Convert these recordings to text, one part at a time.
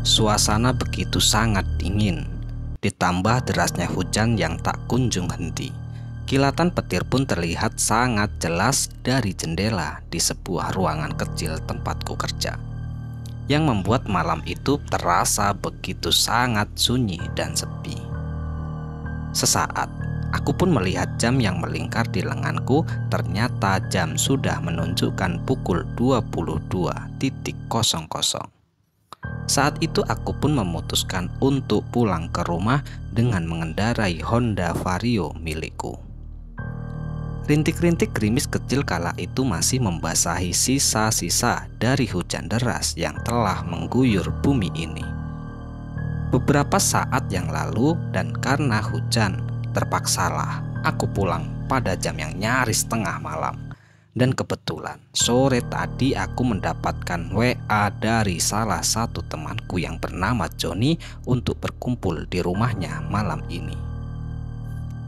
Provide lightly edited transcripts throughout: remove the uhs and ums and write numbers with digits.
Suasana begitu sangat dingin, ditambah derasnya hujan yang tak kunjung henti. Kilatan petir pun terlihat sangat jelas dari jendela di sebuah ruangan kecil tempatku kerja, yang membuat malam itu terasa begitu sangat sunyi dan sepi. Sesaat, aku pun melihat jam yang melingkar di lenganku. Ternyata jam sudah menunjukkan pukul 22.00. Saat itu aku pun memutuskan untuk pulang ke rumah dengan mengendarai Honda Vario milikku. Rintik-rintik gerimis kecil kala itu masih membasahi sisa-sisa dari hujan deras yang telah mengguyur bumi ini. Beberapa saat yang lalu, dan karena hujan, terpaksalah aku pulang pada jam yang nyaris tengah malam. Dan kebetulan sore tadi aku mendapatkan WA dari salah satu temanku yang bernama Joni untuk berkumpul di rumahnya malam ini.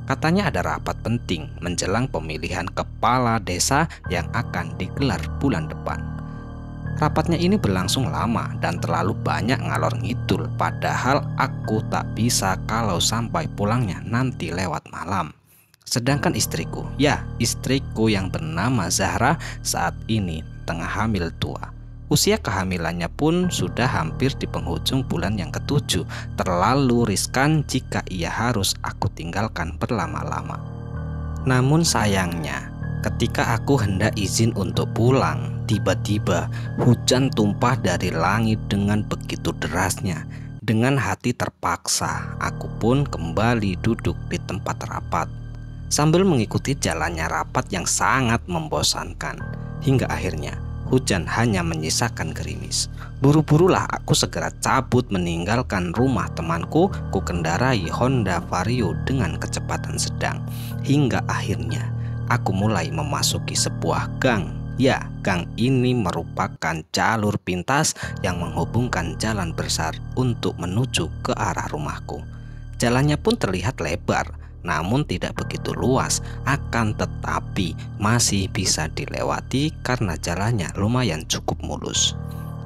Katanya ada rapat penting menjelang pemilihan kepala desa yang akan digelar bulan depan. Rapatnya ini berlangsung lama dan terlalu banyak ngalor ngidul, padahal aku tak bisa kalau sampai pulangnya nanti lewat malam. Sedangkan istriku yang bernama Zahra saat ini tengah hamil tua. Usia kehamilannya pun sudah hampir di penghujung bulan yang ke-7. Terlalu riskan jika ia harus aku tinggalkan berlama-lama. Namun sayangnya, ketika aku hendak izin untuk pulang, tiba-tiba hujan tumpah dari langit dengan begitu derasnya. Dengan hati terpaksa, aku pun kembali duduk di tempat rapat sambil mengikuti jalannya rapat yang sangat membosankan. Hingga akhirnya hujan hanya menyisakan gerimis. Buru-burulah aku segera cabut meninggalkan rumah temanku. Ku kendarai Honda Vario dengan kecepatan sedang. Hingga akhirnya aku mulai memasuki sebuah gang. Gang ini merupakan jalur pintas yang menghubungkan jalan besar untuk menuju ke arah rumahku. Jalannya pun terlihat lebar, namun tidak begitu luas, akan tetapi masih bisa dilewati karena jalannya lumayan cukup mulus.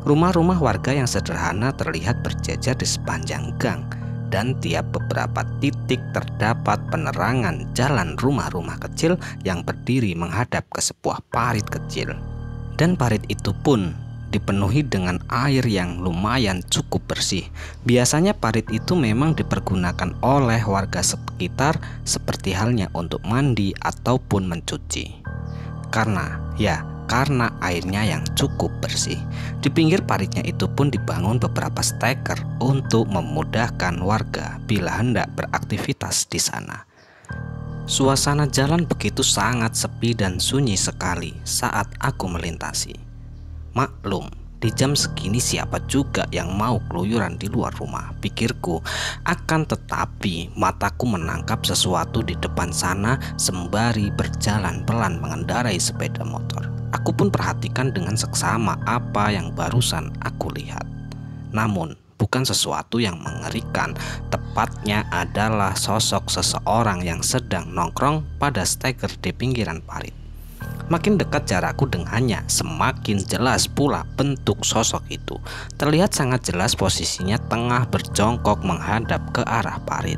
Rumah-rumah warga yang sederhana terlihat berjejer di sepanjang gang, dan tiap beberapa titik terdapat penerangan jalan rumah-rumah kecil yang berdiri menghadap ke sebuah parit kecil. Dan parit itu pun dipenuhi dengan air yang lumayan cukup bersih. Biasanya parit itu memang dipergunakan oleh warga sekitar seperti halnya untuk mandi ataupun mencuci. Karena airnya yang cukup bersih. Di pinggir paritnya itu pun dibangun beberapa steker untuk memudahkan warga bila hendak beraktivitas di sana. Suasana jalan begitu sangat sepi dan sunyi sekali saat aku melintasi. Maklum, di jam segini siapa juga yang mau keluyuran di luar rumah, pikirku. Akan tetapi mataku menangkap sesuatu di depan sana sembari berjalan pelan mengendarai sepeda motor. Aku pun perhatikan dengan seksama apa yang barusan aku lihat. Namun bukan sesuatu yang mengerikan, tepatnya adalah sosok seseorang yang sedang nongkrong pada steker di pinggiran parit. Makin dekat jarakku dengannya, semakin jelas pula bentuk sosok itu. Terlihat sangat jelas posisinya tengah berjongkok menghadap ke arah parit.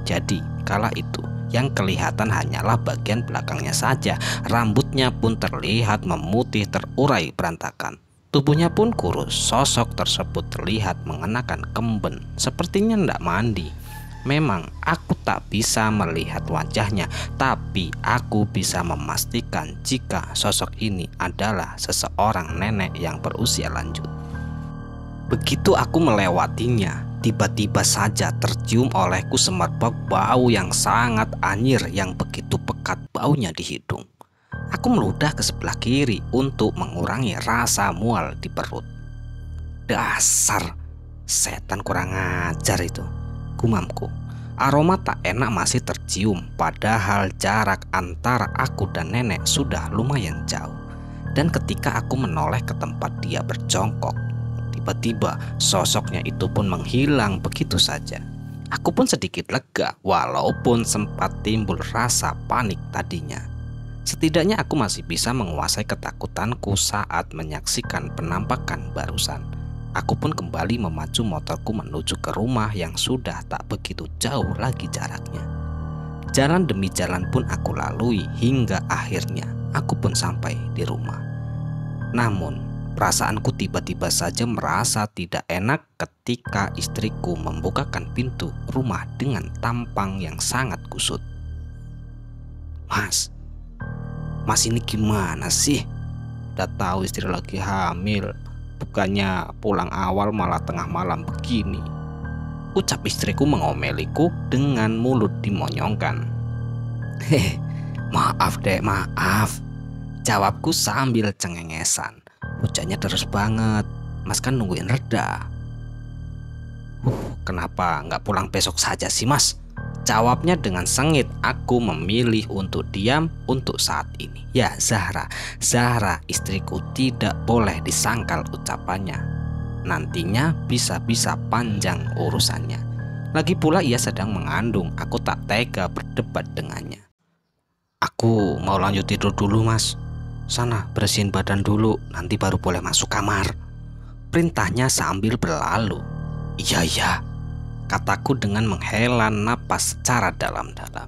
Jadi kala itu yang kelihatan hanyalah bagian belakangnya saja. Rambutnya pun terlihat memutih terurai berantakan. Tubuhnya pun kurus. Sosok tersebut terlihat mengenakan kemben, sepertinya hendak mandi. Memang aku tak bisa melihat wajahnya, tapi aku bisa memastikan jika sosok ini adalah seseorang nenek yang berusia lanjut. Begitu aku melewatinya, tiba-tiba saja tercium olehku semerbak bau yang sangat anyir yang begitu pekat baunya di hidung. Aku meludah ke sebelah kiri untuk mengurangi rasa mual di perut. Dasar setan kurang ajar itu, gumamku. Aroma tak enak masih tercium, padahal jarak antara aku dan nenek sudah lumayan jauh. Dan ketika aku menoleh ke tempat dia berjongkok, tiba-tiba sosoknya itu pun menghilang begitu saja. Aku pun sedikit lega, walaupun sempat timbul rasa panik tadinya. Setidaknya aku masih bisa menguasai ketakutanku saat menyaksikan penampakan barusan. Aku pun kembali memacu motorku menuju ke rumah yang sudah tak begitu jauh lagi jaraknya. Jalan demi jalan pun aku lalui hingga akhirnya aku pun sampai di rumah. Namun perasaanku tiba-tiba saja merasa tidak enak ketika istriku membukakan pintu rumah dengan tampang yang sangat kusut. Mas ini gimana sih? Udah tahu istri lagi hamil, bukannya pulang awal malah tengah malam begini, ucap istriku mengomeliku dengan mulut dimonyongkan. Maaf dek, maaf, jawabku sambil cengengesan. Hujannya deras banget, mas kan nungguin reda. Kenapa nggak pulang besok saja sih mas? Jawabnya dengan sengit. Aku memilih untuk diam untuk saat ini. Ya Zahra istriku, tidak boleh disangkal ucapannya. Nantinya bisa-bisa panjang urusannya. Lagi pula ia sedang mengandung, aku tak tega berdebat dengannya. Aku mau lanjut tidur dulu mas. Sana bersihin badan dulu, nanti baru boleh masuk kamar, perintahnya sambil berlalu. Iya, kataku dengan menghela napas secara dalam-dalam.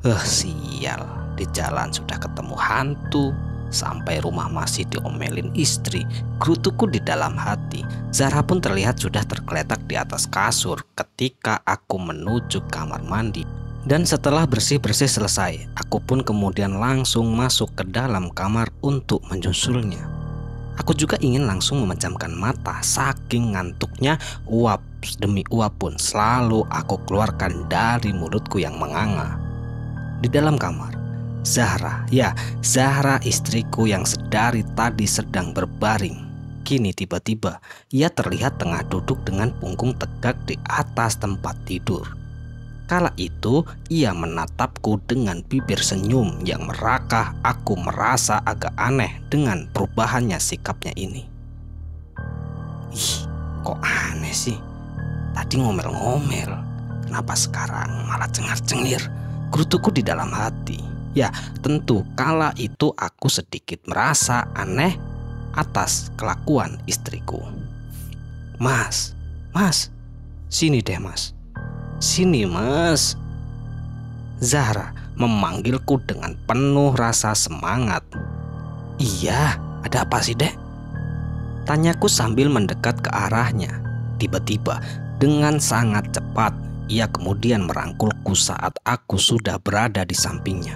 Sial, di jalan sudah ketemu hantu, sampai rumah masih diomelin istri. Gerutuku di dalam hati. Zahra pun terlihat sudah tergeletak di atas kasur ketika aku menuju kamar mandi. Dan setelah bersih-bersih selesai, aku pun kemudian langsung masuk ke dalam kamar untuk menyusulnya. Aku juga ingin langsung memejamkan mata, saking ngantuknya. Uap demi uap pun selalu aku keluarkan dari mulutku yang menganga. Di dalam kamar, Zahra istriku yang sedari tadi sedang berbaring, kini tiba-tiba ia terlihat tengah duduk dengan punggung tegak di atas tempat tidur. Kala itu ia menatapku dengan bibir senyum yang merakah. Aku merasa agak aneh dengan perubahannya sikapnya ini. Kok aneh sih? Tadi ngomel-ngomel, kenapa sekarang malah cengar-cengir? Gerutuku di dalam hati. Ya tentu kala itu aku sedikit merasa aneh atas kelakuan istriku. Mas, sini deh mas. Sini mas. Zahra memanggilku dengan penuh rasa semangat. Iya, ada apa sih dek? Tanyaku sambil mendekat ke arahnya. Tiba-tiba dengan sangat cepat ia kemudian merangkulku saat aku sudah berada di sampingnya.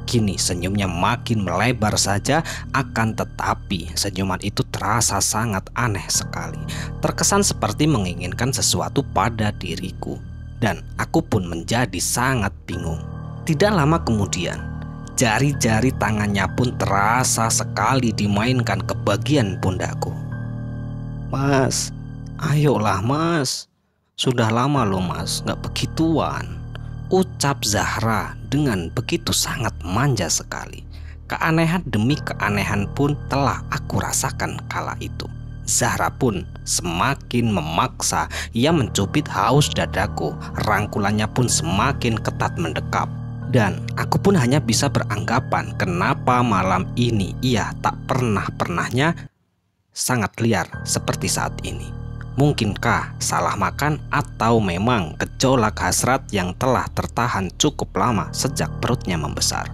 Kini senyumnya makin melebar saja, akan tetapi senyuman itu terasa sangat aneh sekali. Terkesan seperti menginginkan sesuatu pada diriku. Dan aku pun menjadi sangat bingung. Tidak lama kemudian, jari-jari tangannya pun terasa sekali dimainkan ke bagian pundakku. Mas, ayolah mas. Sudah lama loh mas, gak begituan, ucap Zahra dengan begitu sangat manja sekali. Keanehan demi keanehan pun telah aku rasakan kala itu. Zahra pun semakin memaksa. Ia mencubit haus dadaku. Rangkulannya pun semakin ketat mendekap. Dan aku pun hanya bisa beranggapan kenapa malam ini ia tak pernahnya sangat liar seperti saat ini. Mungkinkah salah makan atau memang gejolak hasrat yang telah tertahan cukup lama sejak perutnya membesar.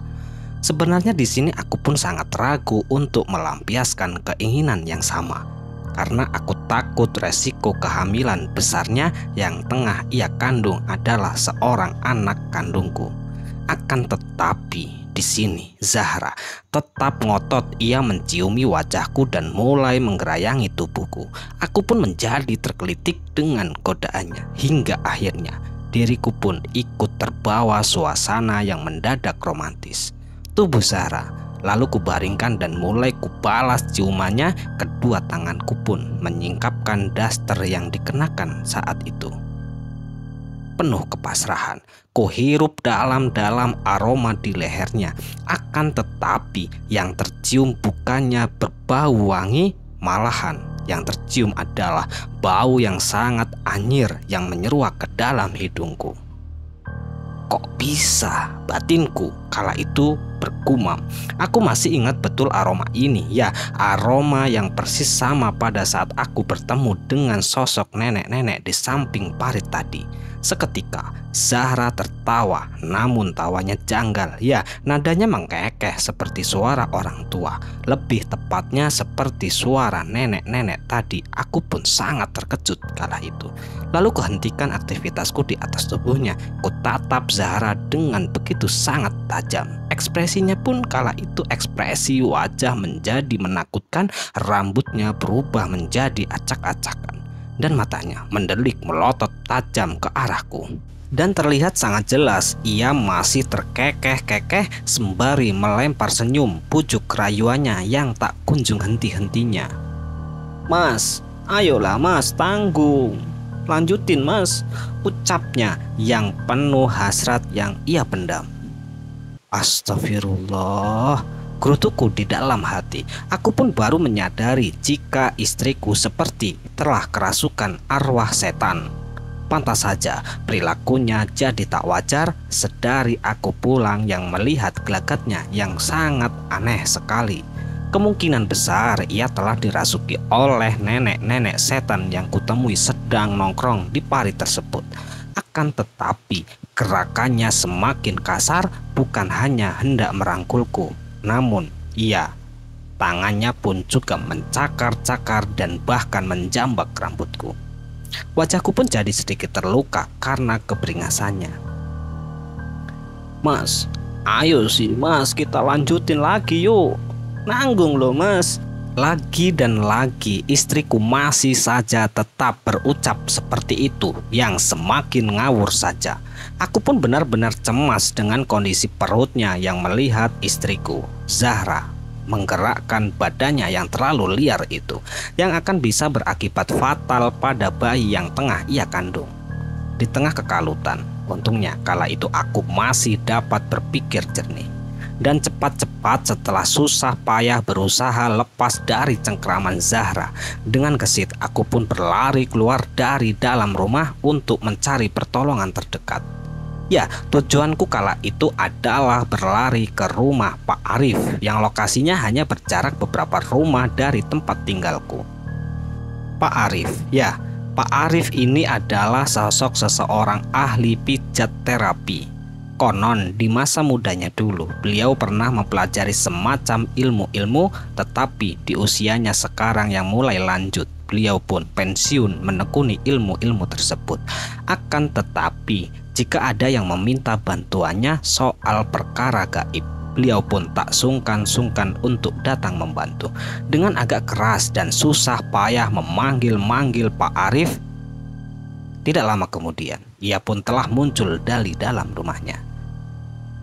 Sebenarnya di sini aku pun sangat ragu untuk melampiaskan keinginan yang sama. Karena aku takut resiko kehamilan besarnya yang tengah ia kandung adalah seorang anak kandungku. Akan tetapi di sini Zahra tetap ngotot. Ia menciumi wajahku dan mulai menggerayangi tubuhku. Aku pun menjadi tergelitik dengan godaannya. Hingga akhirnya diriku pun ikut terbawa suasana yang mendadak romantis. Tubuh Zahra lalu kubaringkan dan mulai kubalas ciumannya. Kedua tanganku pun menyingkapkan daster yang dikenakan saat itu. Penuh kepasrahan, kuhirup dalam-dalam aroma di lehernya. Akan tetapi yang tercium bukannya berbau wangi, malahan yang tercium adalah bau yang sangat anyir yang menyeruak ke dalam hidungku. Kok bisa? Batinku kala itu bergumam. Aku masih ingat betul aroma ini. Ya, aroma yang persis sama pada saat aku bertemu dengan sosok nenek-nenek di samping parit tadi. Seketika Zahra tertawa, namun tawanya janggal. Ya, nadanya mengekeh seperti suara orang tua. Lebih tepatnya seperti suara nenek-nenek tadi. Aku pun sangat terkejut kala itu. Lalu kuhentikan aktivitasku di atas tubuhnya. Kutatap Zahra dengan begitu sangat tajam. Ekspresinya pun kala itu ekspresi wajah menjadi menakutkan. Rambutnya berubah menjadi acak-acakan dan matanya mendelik melotot tajam ke arahku. Dan terlihat sangat jelas ia masih terkekeh-kekeh sembari melempar senyum pujuk rayuannya yang tak kunjung henti-hentinya. "Mas, ayolah mas, tanggung. Lanjutin mas," ucapnya yang penuh hasrat yang ia pendam. Astagfirullah, gerutuku di dalam hati. Aku pun baru menyadari jika istriku seperti telah kerasukan arwah setan. Pantas saja perilakunya jadi tak wajar sedari aku pulang yang melihat gelagatnya yang sangat aneh sekali. Kemungkinan besar ia telah dirasuki oleh nenek-nenek setan yang kutemui sedang nongkrong di parit tersebut. Akan tetapi gerakannya semakin kasar, bukan hanya hendak merangkulku, namun ia tangannya pun juga mencakar-cakar dan bahkan menjambak rambutku. Wajahku pun jadi sedikit terluka karena keberingasannya. "Mas, ayo sih mas, kita lanjutin lagi yuk. Nanggung loh mas." Lagi dan lagi istriku masih saja tetap berucap seperti itu, yang semakin ngawur saja. Aku pun benar-benar cemas dengan kondisi perutnya yang melihat istriku, Zahra, menggerakkan badannya yang terlalu liar itu, yang akan bisa berakibat fatal pada bayi yang tengah ia kandung. Di tengah kekalutan, untungnya kala itu aku masih dapat berpikir jernih. Dan cepat-cepat setelah susah payah berusaha lepas dari cengkraman Zahra, dengan gesit aku pun berlari keluar dari dalam rumah untuk mencari pertolongan terdekat. Ya, tujuanku kala itu adalah berlari ke rumah Pak Arif yang lokasinya hanya berjarak beberapa rumah dari tempat tinggalku. Pak Arif, ya, Pak Arif ini adalah sosok seseorang ahli pijat terapi. Konon di masa mudanya dulu beliau pernah mempelajari semacam ilmu-ilmu, tetapi di usianya sekarang yang mulai lanjut beliau pun pensiun menekuni ilmu-ilmu tersebut. Akan tetapi jika ada yang meminta bantuannya soal perkara gaib, beliau pun tak sungkan-sungkan untuk datang membantu. Dengan agak keras dan susah payah memanggil-manggil Pak Arif, tidak lama kemudian ia pun telah muncul dari dalam rumahnya.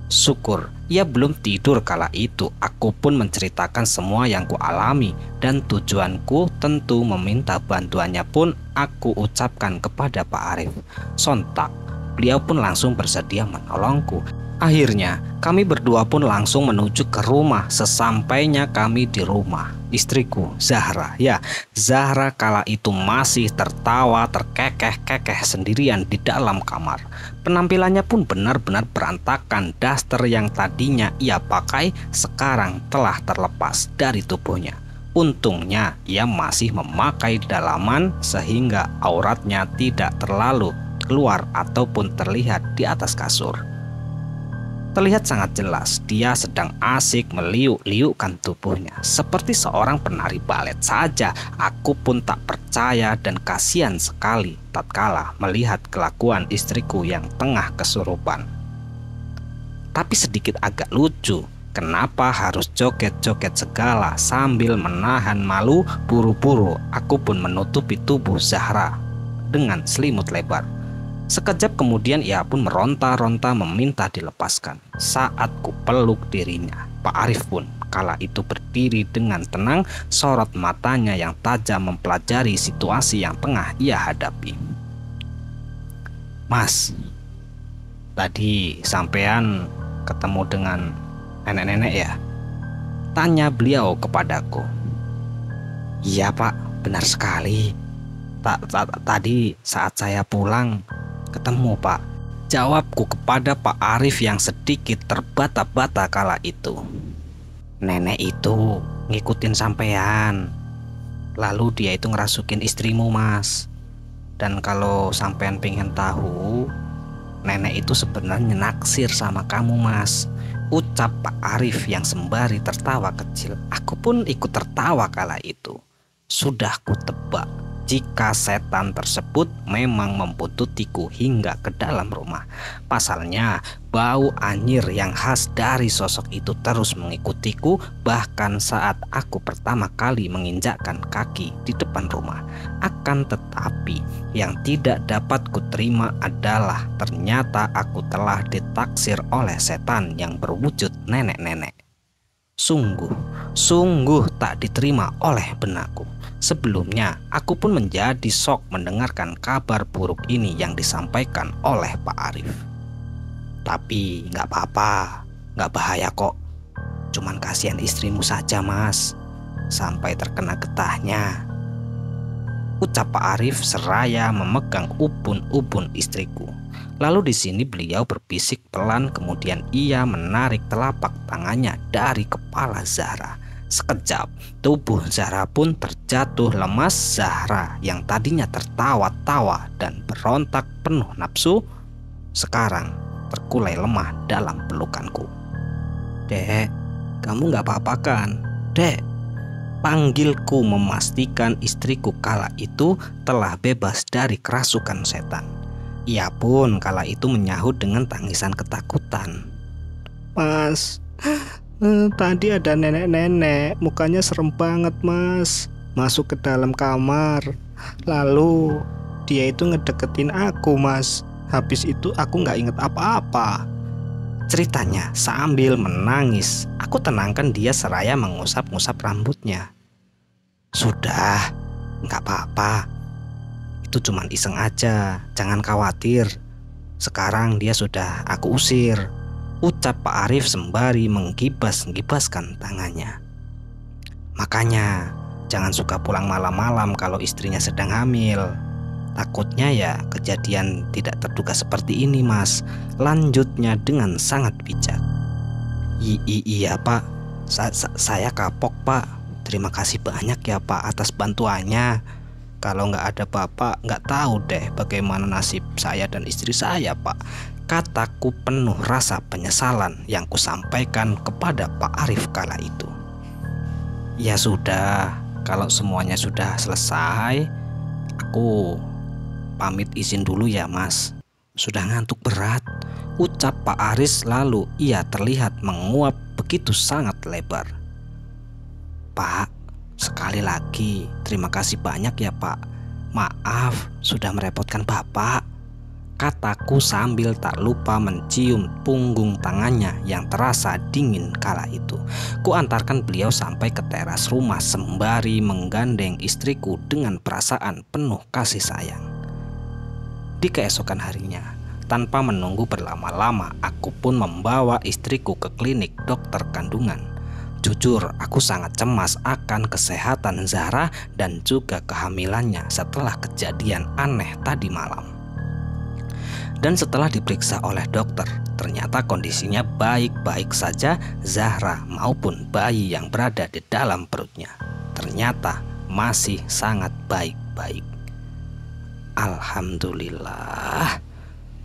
Syukur ia belum tidur kala itu. Aku pun menceritakan semua yang kualami, dan tujuanku tentu meminta bantuannya pun aku ucapkan kepada Pak Arif. Sontak beliau pun langsung bersedia menolongku. Akhirnya kami berdua pun langsung menuju ke rumah. Sesampainya kami di rumah, istriku Zahra, ya, Zahra kala itu masih tertawa terkekeh-kekeh sendirian di dalam kamar. Penampilannya pun benar-benar berantakan. Daster yang tadinya ia pakai sekarang telah terlepas dari tubuhnya. Untungnya ia masih memakai dalaman sehingga auratnya tidak terlalu keluar ataupun terlihat di atas kasur. Terlihat sangat jelas dia sedang asik meliuk-liukkan tubuhnya seperti seorang penari balet saja. Aku pun tak percaya dan kasihan sekali tatkala melihat kelakuan istriku yang tengah kesurupan. Tapi sedikit agak lucu, kenapa harus joget-joget segala sambil menahan malu. Buru-buru aku pun menutupi tubuh Zahra dengan selimut lebar. Sekejap kemudian ia pun meronta-ronta meminta dilepaskan. Saat ku peluk dirinya, Pak Arif pun kala itu berdiri dengan tenang, sorot matanya yang tajam mempelajari situasi yang tengah ia hadapi. "Mas, tadi sampean ketemu dengan nenek-nenek ya?" tanya beliau kepadaku. "Iya Pak, benar sekali. Tadi saat saya pulang ketemu Pak." Jawabku kepada Pak Arif yang sedikit terbata-bata kala itu. Nenek itu ngikutin sampean. Lalu dia itu ngerasukin istrimu, Mas. Dan kalau sampean pengen tahu, nenek itu sebenarnya naksir sama kamu, Mas. Ucap Pak Arif yang sembari tertawa kecil. Aku pun ikut tertawa kala itu. Sudah kutebak jika setan tersebut memang membuntutiku hingga ke dalam rumah. Pasalnya bau anyir yang khas dari sosok itu terus mengikutiku bahkan saat aku pertama kali menginjakkan kaki di depan rumah. Akan tetapi yang tidak dapat kuterima adalah ternyata aku telah ditaksir oleh setan yang berwujud nenek-nenek. Sungguh tak diterima oleh benakku. Sebelumnya aku pun menjadi shock mendengarkan kabar buruk ini yang disampaikan oleh Pak Arif. Tapi gak apa-apa, gak bahaya kok. Cuman kasihan istrimu saja, Mas, sampai terkena getahnya, ucap Pak Arif seraya memegang ubun-ubun istriku. Lalu di sini beliau berbisik pelan, kemudian ia menarik telapak tangannya dari kepala Zahra. Sekejap, tubuh Zahra pun terjatuh lemas. Zahra yang tadinya tertawa-tawa dan berontak penuh nafsu, sekarang terkulai lemah dalam pelukanku. Dek, kamu gak apa-apa kan? Dek, panggilku memastikan istriku kala itu telah bebas dari kerasukan setan. Ia pun kala itu menyahut dengan tangisan ketakutan. Mas, tadi ada nenek-nenek, mukanya serem banget, Mas. Masuk ke dalam kamar, lalu dia itu ngedeketin aku, Mas. Habis itu aku gak inget apa-apa, ceritanya sambil menangis. Aku tenangkan dia seraya mengusap-ngusap rambutnya. Sudah, gak apa-apa. Itu cuman iseng aja, jangan khawatir. Sekarang dia sudah aku usir, ucap Pak Arif sembari menggibas-gibaskan tangannya. Makanya jangan suka pulang malam-malam kalau istrinya sedang hamil. Takutnya ya kejadian tidak terduga seperti ini, Mas, lanjutnya dengan sangat bijak. Iya Pak, saya kapok Pak. Terima kasih banyak ya Pak atas bantuannya. Kalau nggak ada Bapak, nggak tahu deh bagaimana nasib saya dan istri saya, Pak, kataku penuh rasa penyesalan yang kusampaikan kepada Pak Arif kala itu. Ya sudah, kalau semuanya sudah selesai, aku pamit izin dulu ya, Mas. Sudah ngantuk berat, ucap Pak Aris, lalu ia terlihat menguap begitu sangat lebar. Pak, sekali lagi terima kasih banyak ya Pak. Maaf sudah merepotkan Bapak, kataku sambil tak lupa mencium punggung tangannya yang terasa dingin kala itu. Ku antarkan beliau sampai ke teras rumah sembari menggandeng istriku dengan perasaan penuh kasih sayang. Di keesokan harinya, tanpa menunggu berlama-lama, aku pun membawa istriku ke klinik dokter kandungan. Jujur, aku sangat cemas akan kesehatan Zahra dan juga kehamilannya setelah kejadian aneh tadi malam. Dan setelah diperiksa oleh dokter, ternyata kondisinya baik-baik saja. Zahra maupun bayi yang berada di dalam perutnya ternyata masih sangat baik-baik. Alhamdulillah,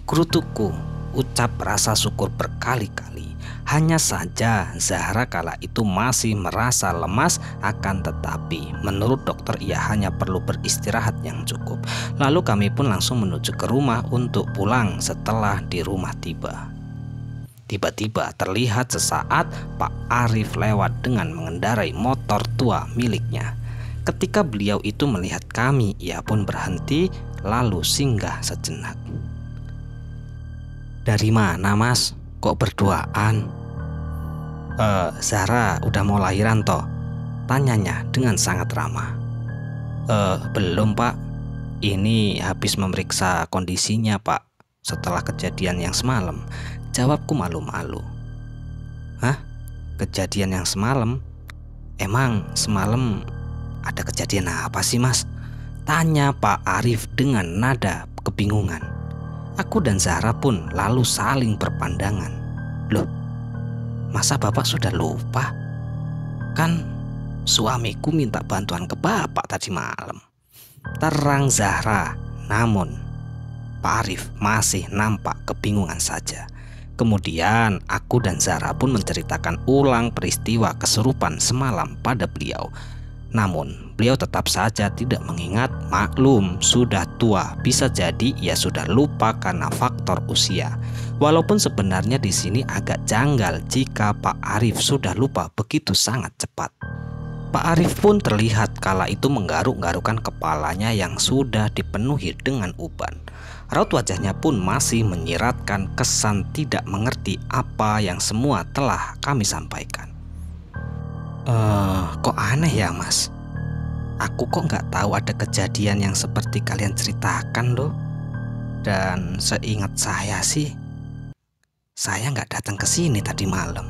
kurutuku ucap rasa syukur berkali-kali. Hanya saja Zahra kala itu masih merasa lemas, akan tetapi menurut dokter ia hanya perlu beristirahat yang cukup. Lalu kami pun langsung menuju ke rumah untuk pulang. Setelah di rumah tiba-tiba terlihat sesaat Pak Arif lewat dengan mengendarai motor tua miliknya. Ketika beliau itu melihat kami, ia pun berhenti lalu singgah sejenak. Dari mana Mas? Kok berduaan? Zahra udah mau lahiran toh? Tanyanya dengan sangat ramah. Belum Pak. Ini habis memeriksa kondisinya Pak, setelah kejadian yang semalam, jawabku malu-malu. Hah? Kejadian yang semalam? Emang semalam ada kejadian apa sih Mas? Tanya Pak Arif dengan nada kebingungan. Aku dan Zahra pun lalu saling berpandangan. Loh, masa Bapak sudah lupa? Kan suamiku minta bantuan ke Bapak tadi malam, terang Zahra. Namun Pak Arif masih nampak kebingungan saja. Kemudian aku dan Zahra pun menceritakan ulang peristiwa kesurupan semalam pada beliau. Namun beliau tetap saja tidak mengingat. Maklum sudah tua, bisa jadi ia sudah lupa karena faktor usia. Walaupun sebenarnya di sini agak janggal jika Pak Arif sudah lupa begitu sangat cepat. Pak Arif pun terlihat kala itu menggaruk-garukan kepalanya yang sudah dipenuhi dengan uban. Raut wajahnya pun masih menyiratkan kesan tidak mengerti apa yang semua telah kami sampaikan. Kok aneh ya Mas? Aku kok nggak tahu ada kejadian yang seperti kalian ceritakan loh. Dan seingat saya sih, saya nggak datang ke sini tadi malam.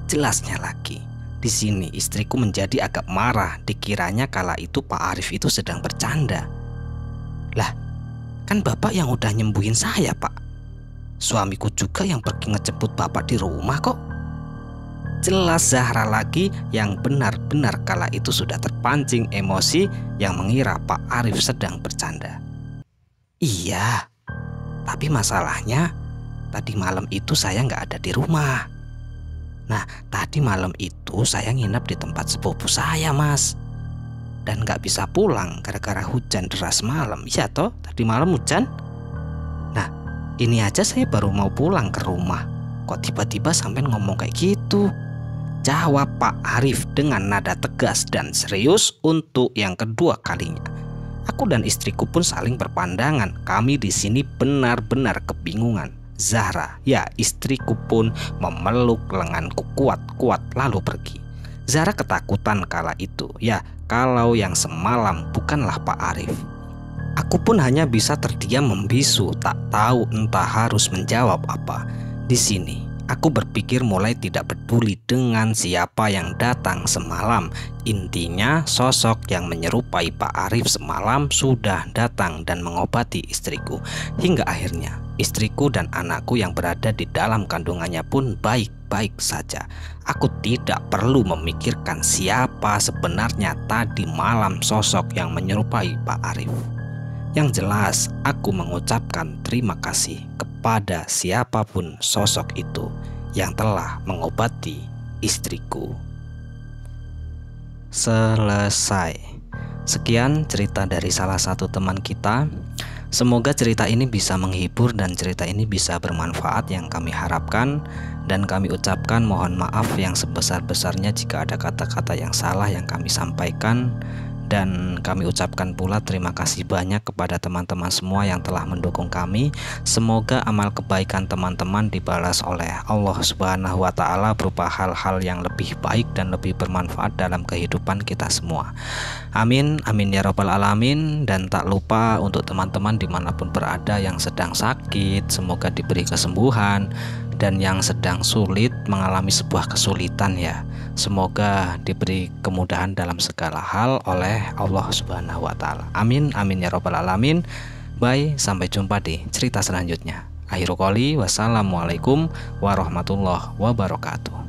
Jelasnya lagi, di sini istriku menjadi agak marah dikiranya kala itu Pak Arif itu sedang bercanda. Lah, kan Bapak yang udah nyembuhin saya Pak. Suamiku juga yang pergi ngejemput Bapak di rumah kok. Jelas Zahra lagi yang benar-benar kala itu sudah terpancing emosi yang mengira Pak Arif sedang bercanda. Iya, tapi masalahnya tadi malam itu saya nggak ada di rumah. Nah, tadi malam itu saya nginep di tempat sepupu saya Mas. Dan nggak bisa pulang gara-gara hujan deras malam. Iya toh, tadi malam hujan. Nah, ini aja saya baru mau pulang ke rumah, kok tiba-tiba sampai ngomong kayak gitu? Jawab Pak Arif dengan nada tegas dan serius untuk yang kedua kalinya. Aku dan istriku pun saling berpandangan. Kami di sini benar-benar kebingungan. Zahra, ya istriku pun memeluk lenganku kuat-kuat lalu pergi. Zahra ketakutan kala itu. Ya, kalau yang semalam bukanlah Pak Arif. Aku pun hanya bisa terdiam membisu, tak tahu entah harus menjawab apa. Di sini aku berpikir mulai tidak peduli dengan siapa yang datang semalam. Intinya sosok yang menyerupai Pak Arif semalam sudah datang dan mengobati istriku. Hingga akhirnya istriku dan anakku yang berada di dalam kandungannya pun baik-baik saja. Aku tidak perlu memikirkan siapa sebenarnya tadi malam sosok yang menyerupai Pak Arif. Yang jelas aku mengucapkan terima kasih kepada siapapun sosok itu yang telah mengobati istriku. Selesai. Sekian cerita dari salah satu teman kita. Semoga cerita ini bisa menghibur dan cerita ini bisa bermanfaat yang kami harapkan. Dan kami ucapkan mohon maaf yang sebesar-besarnya jika ada kata-kata yang salah yang kami sampaikan. Dan kami ucapkan pula terima kasih banyak kepada teman-teman semua yang telah mendukung kami. Semoga amal kebaikan teman-teman dibalas oleh Allah Subhanahu wa Ta'ala berupa hal-hal yang lebih baik dan lebih bermanfaat dalam kehidupan kita semua. Amin, amin ya robbal alamin. Dan tak lupa untuk teman-teman dimanapun berada yang sedang sakit, semoga diberi kesembuhan. Dan yang sedang sulit mengalami sebuah kesulitan ya, semoga diberi kemudahan dalam segala hal oleh Allah Subhanahu wa Ta'ala. Amin, amin ya robbal alamin. Bye, sampai jumpa di cerita selanjutnya. Akhirul qouli, wassalamualaikum warahmatullahi wabarakatuh.